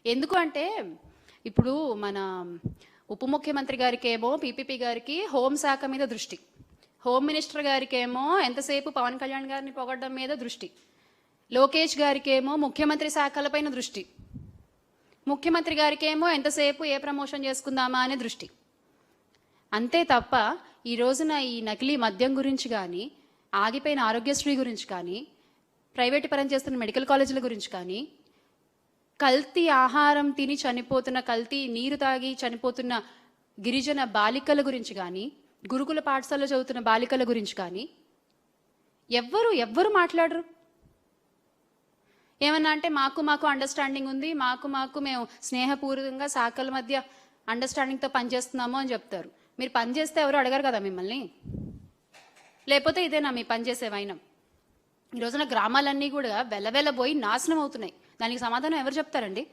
ఎందుకు అంటే ఇప్పుడు మన ఉప ముఖ్యమంత్రి గారికి ఏమో పీపీపీ గారికి హోంశాఖ మీద దృష్టి, హోమ్ మినిస్టర్ గారికి ఏమో ఎంతసేపు పవన్ కళ్యాణ్ గారిని పొగడడం మీద దృష్టి, లోకేష్ గారికి ఏమో ముఖ్యమంత్రి శాఖలపైన దృష్టి, ముఖ్యమంత్రి గారికి ఏమో ఎంతసేపు ఏ ప్రమోషన్ చేసుకుందామా అనే దృష్టి. అంతే తప్ప ఈ రోజున ఈ నకిలీ మద్యం గురించి కానీ, ఆగిపోయిన ఆరోగ్యశ్రీ గురించి కానీ, ప్రైవేటు పరం చేస్తున్న మెడికల్ కాలేజీల గురించి కానీ, కల్తీ ఆహారం తిని చనిపోతున్న, కల్తీ నీరు తాగి చనిపోతున్న గిరిజన బాలికల గురించి కానీ, గురుకుల పాఠశాలలో చదువుతున్న బాలికల గురించి కానీ ఎవ్వరు మాట్లాడరు. ఏమన్నా అంటే మాకు అండర్స్టాండింగ్ ఉంది, మాకు మేము స్నేహపూర్వకంగా శాఖల మధ్య అండర్స్టాండింగ్తో పనిచేస్తున్నాము అని చెప్తారు. మీరు పని చేస్తే ఎవరు అడగరు కదా మిమ్మల్ని. లేకపోతే ఇదేనా మీ పనిచేసే వైనం? ఈ రోజున గ్రామాలన్నీ కూడా వెలవెలబోయి నాశనం అవుతున్నాయి. దానికి సమాధానం ఎవరు చెప్తారండి?